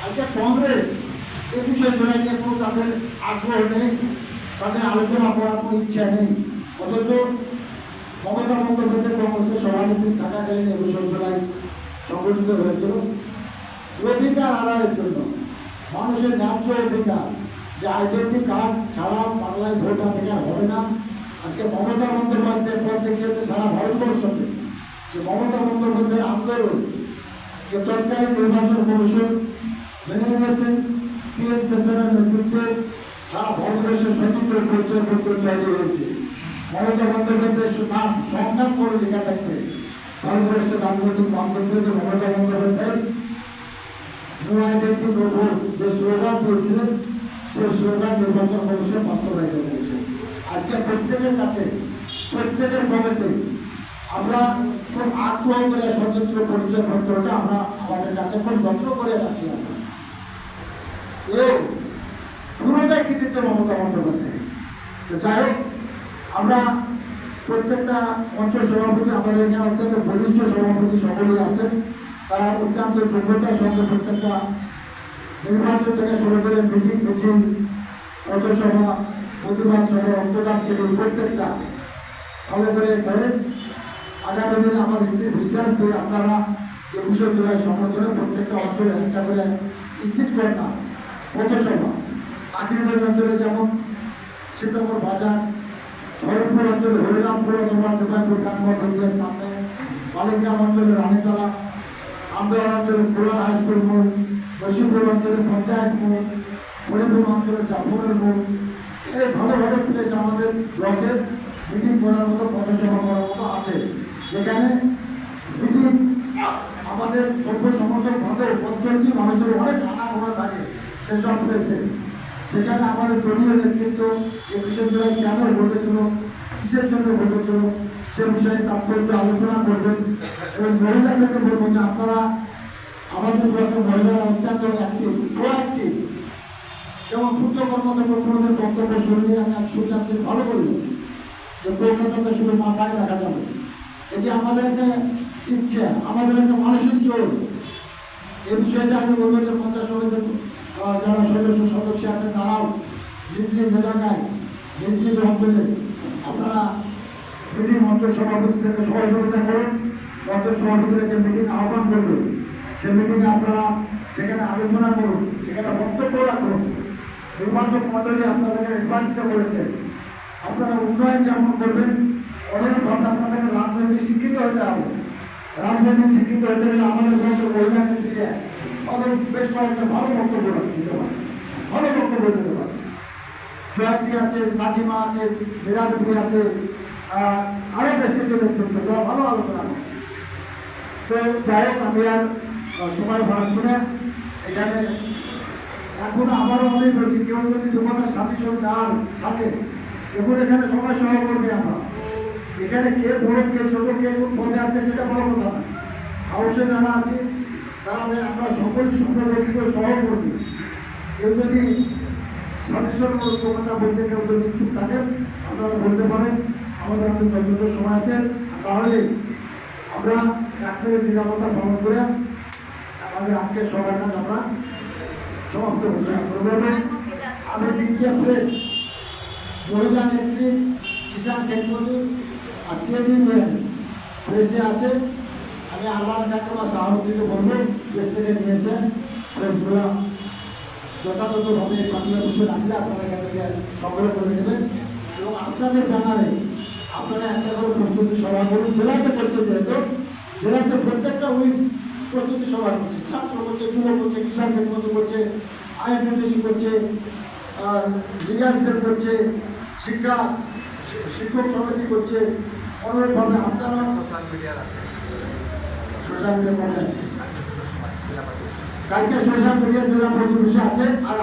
আজকে কংগ্রেস 21শে জুলাই নিয়ে কোনো তাদের আগ্রহ নেই, তাদের আলোচনা করার কোনো ইচ্ছা নেই। অথচ মমতা বন্দ্যোপাধ্যায় কংগ্রেসের সভাপতি থাকাকালীন 21শে জুলাই সংগঠিত হয়েছিল অধিকার আদায়ের জন্য, মানুষের ন্যায্য অধিকার, যে আইডেন্টি কার্ড ছাড়া বাংলায় ভোট অধিকার হবে না। আজকে মমতা বন্দ্যোপাধ্যায়ের পথ দেখিয়েছে সারা ভারতবর্ষকে যে মমতা বন্দ্যোপাধ্যায়ের আন্দোলন যে তৎকালীন নির্বাচন কমিশন মেনে নিয়েছেন, টিএন সেশনের নেতৃত্বে সারা ভারতবর্ষের সচিত্র পরিচয় পত্র তৈরি হয়েছে। মমতা বন্দ্যোপাধ্যায়ের নাম সংগ্রাম করে লেখা থাকবে ভারতবর্ষের রাজনৈতিক মানচিত্রে যে Mamata Bandyopadhyay no identity no vote যে স্লোগান দিয়েছিলেন, সেই স্লোগান নির্বাচন কমিশন বাস্তবায়িত হয়েছে। আজকে প্রত্যেকের কাছে, প্রত্যেকের কমিটি আমরা খুব আগ্রহ করে সচিত্র পরিচয় পত্রটা আমরা আমাদের কাছে খুব যত্ন করে রাখি। আমরা এই পুরোটাই কৃতিত্ব মমতা বন্দ্যোপাধ্যায়। তো যাই হোক, আমরা প্রত্যেকটা অঞ্চল সভাপতি, আমাদের এখানে অত্যন্ত বলিষ্ঠ সভাপতি সকলেই আছেন, তারা অত্যন্ত যোগ্যতার সঙ্গে প্রত্যেকটা নির্বাচন থেকে শুরু করে মিটিং, মিছিল, পথসভা, প্রতিবাদ সভা, রক্তদান শিবির প্রত্যেকটা ভালো করে করেন। আগামী দিনে আমার স্থির বিশ্বাস যে আপনারা 21শে জুলাই সংগঠনে প্রত্যেকটা অঞ্চলে একটা করে স্থির করেন না পথসভা। আখিরগঞ্জ অঞ্চলে যেমন সীতাপুর বাজার, শরৎপুর অঞ্চলে হরিরামপুর অথবা দেবাইপুর কানগড়ের সামনে, বালিগ্রাম অঞ্চলে রানীতলা, আমদার অঞ্চলে পুরান হাইস্কুল মোড়, বসিপুর অঞ্চলে পঞ্চায়েত মোড়, হরিপুর অঞ্চলে জাফরের মোড়, এই ভালো ভালো প্লেস আমাদের ব্লকের মিটিং করার মতো, পথসভা করার মতো আছে, যেখানে মিটিং আমাদের সভ্য সমর্থক ভাবে পঞ্চমটি মানুষের অনেক আনাগোনা থাকে সেসব প্লেসে। সেখানে আমাদের দলীয় নেতৃত্ব 21শে জুলাই কেন ঘটেছিল, কিসের জন্য ঘটেছিল, সে বিষয়ে তাৎপর্য আলোচনা করবেন। এবং মহিলাদেরকে বলবো যে আপনারা আমাদের ব্লকের মহিলারা অত্যন্ত অ্যাক্টিভ, প্রোঅ্যাক্টিভ। যেমন পূর্ত কর্মদের বক্তব্য শুনলে আমি আজ শুনলাম যে ভালো বলল যে কলকাতাতে শুধু মাথায় রাখা যাবে। এই যে আমাদের একটা ইচ্ছে, আমাদের একটা মানসিক জোর, এই বিষয়টা আমি বলবো যে পঞ্চায়েত সমিতির যারা সদস্য আছেন তারাও নিজ নিজ এলাকায়, নিজ নিজ অঞ্চলে আপনারা মিটিং অঞ্চল সভাপতিদেরকে সহযোগিতা করুন। অঞ্চল সভাপতিরা যে মিটিং আহ্বান করবেন, সে মিটিংয়ে আপনারা সেখানে আলোচনা করুন, সেখানে বক্তব্য রাখুন। নির্বাচক মণ্ডলী আপনাদেরকে নির্বাচিত করেছে, আপনারা উন্নয়ন যেমন করবেন, অনেকভাবে আপনাদেরকে রাজনৈতিক শিক্ষিত হতে হবে। রাজনৈতিক শিক্ষিত হতে গেলে আমাদের মধ্যে মহিলা নেত্রীরা অনেক বেশ কয়েকটা ভালো বক্তব্য দিতে পারে, ভালো বক্তব্য দিতে পারে। জয়ন্তী আছে, নাজিমা আছে, বিরাটপুরি আছে, আরও বেশ কিছু নেতৃত্ব ভালো আলোচনা করে। তো যাই হোক, আমি আর সময় বাড়াচ্ছি না। এখানে এখন আবারও অনেক বলছি, কেউ যদি তোমাদের সাথী সঙ্গে আর থাকে, এখন এখানে সবাই সহকর্মী। আমরা এখানে কে বড় কে ছোট, কে কোন পদে আছে সেটা বড় কথা না। হাউসে যারা আছে তারা আমরা সকল সংগঠিত সহকর্মী। কেউ যদি সাথী কথা বলতে কেউ যদি ইচ্ছুক থাকেন, আপনারা বলতে পারেন, আমাদের হাতে যথেষ্ট সময় আছে। তাহলে আমরা এক মিনিট নিরাপত্তা পালন করে আমাদের আজকের সভার কাজ আমরা সমাপ্ত ঘোষণা করব। আমি তিনটে প্রেস, মহিলা নেত্রী, কিষাণ খেতমজুর আর ট্রেড ইউনিয়ন প্রেসে আছে। আমি আল্লাহ কাকে বা সাহায্যকে বলবো প্রেস থেকে নিয়েছে, প্রেসগুলো যথাযথভাবে বাংলা বিষয় রাখলে আপনারা এখান থেকে সংগ্রহ করে নেবেন। এবং আপনাদের ব্যানারে আপনারা একটা করে প্রস্তুতি সভা করুন। জেলাতে করছে, যেহেতু জেলাতে প্রত্যেকটা উইকস প্রস্তুতি সভা করছে, ছাত্র করছে, যুব করছে, কিষাণ খেতমজুর করছে, আইনটিসি করছে, লিগাল সেল করছে, শিক্ষক সমিতি করছে। অনুরূপভাবে আপনারা সোশ্যাল মিডিয়া আছে, কালকে সোশ্যাল মিডিয়া জেলা প্রতিবেশী আছে। আর